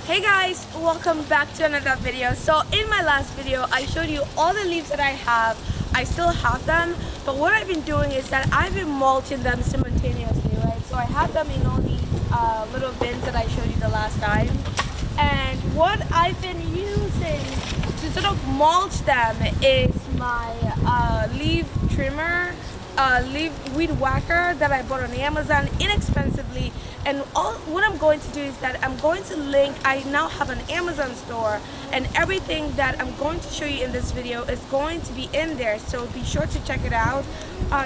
Hey guys, welcome back to another video. So in my last video I showed you all the leaves that I have. I still have them, but what I've been doing is that I've been mulching them simultaneously, right? So I have them in all these little bins that I showed you the last time, and what I've been using to sort of mulch them is my leaf trimmer, leaf weed whacker that I bought on Amazon inexpensively. And what I'm going to do is that I'm going to link, I now have an Amazon store, and everything that I'm going to show you in this video is going to be in there, so be sure to check it out.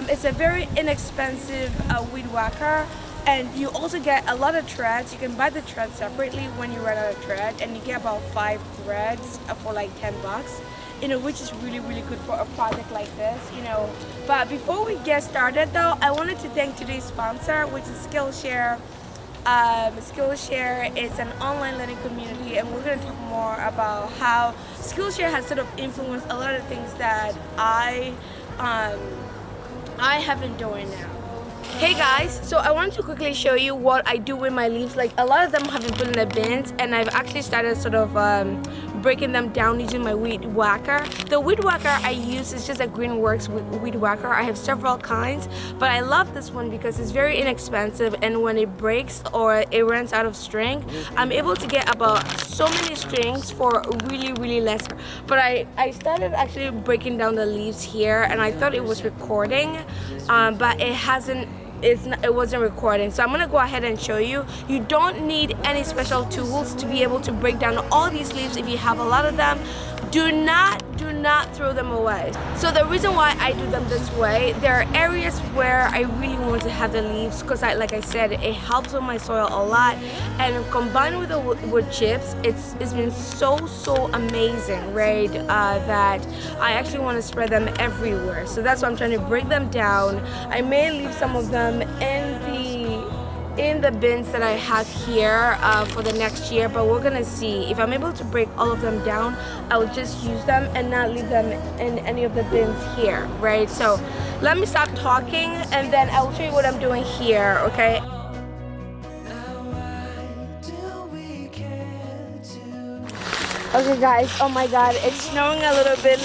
It's a very inexpensive weed whacker, and you also get a lot of threads. You can buy the threads separately when you run out of thread, and you get about 5 threads for like $10, which is really good for a project like this, But before we get started though, I wanted to thank today's sponsor, which is Skillshare. Skillshare is an online learning community, and we're going to talk more about how Skillshare has sort of influenced a lot of things that I have been doing now. Hey guys, so I wanted to quickly show you what I do with my leaves. Like, a lot of them have been put in the bins, and I've actually started sort of breaking them down using my weed whacker. The weed whacker I use is just a Greenworks weed whacker. I have several kinds, but I love this one because it's very inexpensive, and when it breaks or it runs out of string, I'm able to get about so many strings for really less. But I started actually breaking down the leaves here, and I thought it was recording, but it wasn't recording. So I'm gonna go ahead and show you. You don't need any special tools to be able to break down all these leaves. If you have a lot of them, do not throw them away. So the reason why I do them this way, there are areas where I really want to have the leaves because, like I said, it helps with my soil a lot, and combined with the wood chips, it's been so amazing, right? That I actually want to spread them everywhere. So that's why I'm trying to break them down. I may leave some of them in the bins that I have here for the next year, but we're gonna see. If I'm able to break all of them down, I'll just use them and not leave them in any of the bins here, right? So let me stop talking, and then I will show you what I'm doing here, okay? Okay guys, oh my god, it's snowing a little bit.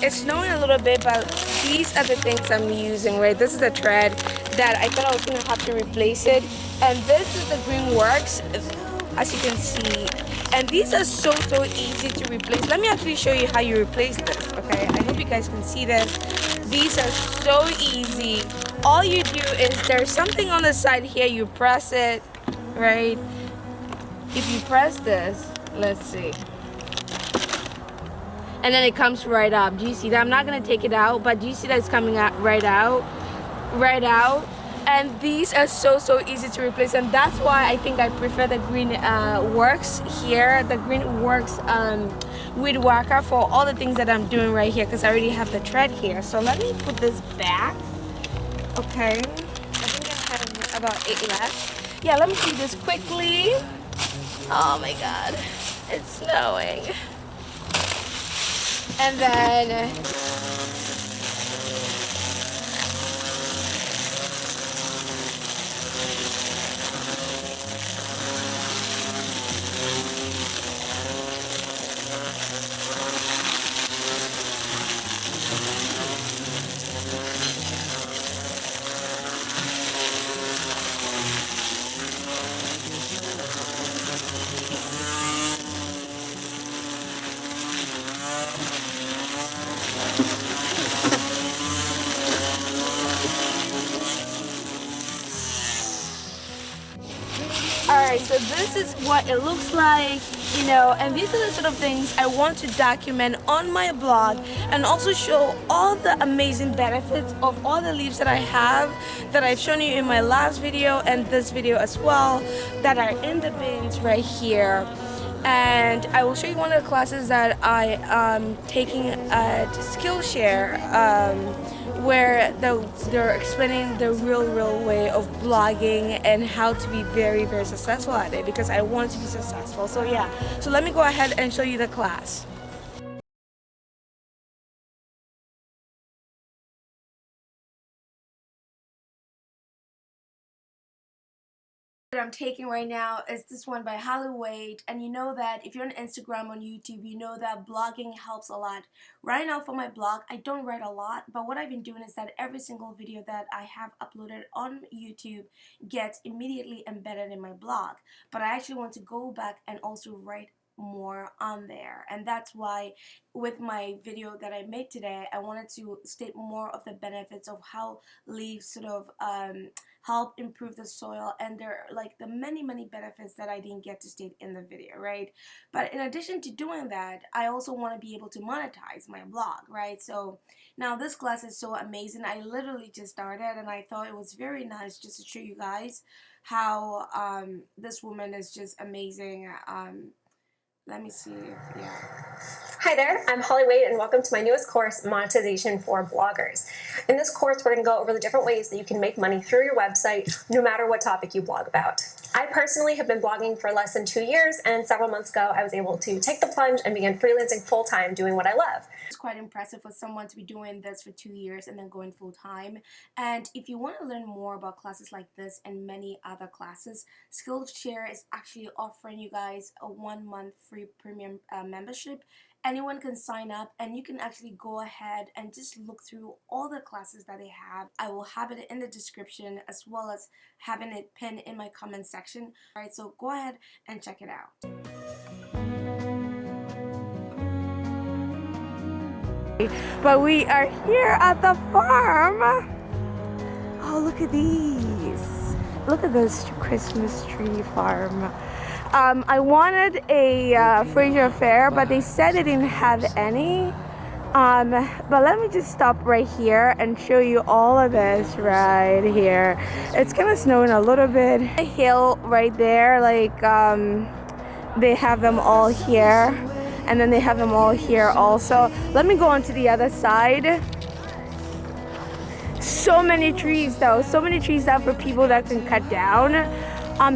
It's snowing a little bit, but these are the things I'm using, right? This is a thread that I thought I was gonna have to replace it. And this is the Greenworks, as you can see. And these are so easy to replace. Let me actually show you how you replace this, okay? I hope you guys can see this. These are so easy. All you do is, there's something on the side here, you press it, right? If you press this, let's see. And then it comes right up. Do you see that? I'm not gonna take it out, but do you see that it's coming out right out? And these are so easy to replace, and that's why I think I prefer the Greenworks here, the Greenworks weed whacker, for all the things that I'm doing right here, because I already have the thread here. So let me put this back. Okay, I think I have about 8 left. Yeah, let me do this quickly. Oh my god, it's snowing. And then alright, so this is what it looks like, and these are the sort of things I want to document on my blog, and also show all the amazing benefits of all the leaves that I have, that I've shown you in my last video and this video as well, that are in the bins right here. And I will show you one of the classes that I am taking at Skillshare, where they're explaining the real way of blogging and how to be very successful at it, because I want to be successful. So yeah, so let me go ahead and show you the class. I'm taking right now is this one by Holly Wade. And you know that if you're on Instagram, on YouTube, you know that blogging helps a lot. Right now for my blog, I don't write a lot, but what I've been doing is that every single video that I have uploaded on YouTube gets immediately embedded in my blog. But I actually want to go back and also write more on there, and that's why with my video that I made today, I wanted to state more of the benefits of how leaves sort of help improve the soil, and there are like the many benefits that I didn't get to state in the video, right? But in addition to doing that, I also want to be able to monetize my blog, right? So now this class is so amazing. I literally just started, and I thought it was very nice just to show you guys how this woman is just amazing. Let me see if, yeah. Hi there, I'm Holly Wade, and welcome to my newest course, Monetization for Bloggers. In this course, we're going to go over the different ways that you can make money through your website, no matter what topic you blog about. I personally have been blogging for less than 2 years, and several months ago, I was able to take the plunge and begin freelancing full-time doing what I love. It's quite impressive for someone to be doing this for 2 years and then going full-time. And if you want to learn more about classes like this and many other classes, Skillshare is actually offering you guys a 1-month free premium membership. Anyone can sign up, and you can actually go ahead and just look through all the classes that they have. I will have it in the description as well as having it pinned in my comment section. Alright, so go ahead and check it out. But we are here at the farm. Oh, look at these. Look at this Christmas tree farm. I wanted a Fraser Fair, but they said they didn't have any. But let me just stop right here and show you all of this right here. It's kind of snowing a little bit. A hill right there, like they have them all here, and then they have them all here also. Let me go on to the other side. So many trees though, so many trees out for people that can cut down.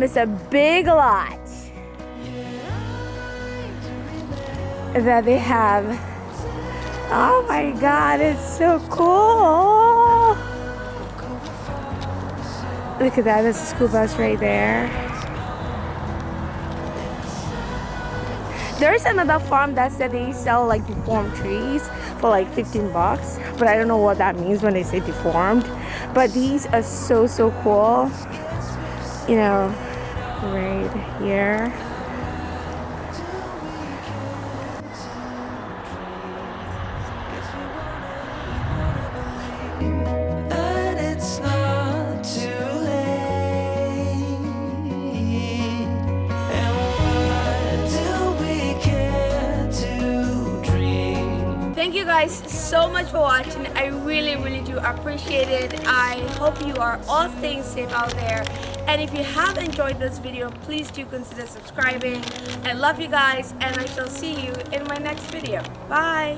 It's a big lot that they have. Oh my god, it's so cool. Look at that, there's a school bus right there. There's another farm that said they sell like deformed trees for like $15, but I don't know what that means when they say deformed. But these are so cool, you know, right here. Thank you guys so much for watching. I really do appreciate it. I hope you are all staying safe out there. And if you have enjoyed this video, please do consider subscribing. I love you guys, and I shall see you in my next video. Bye.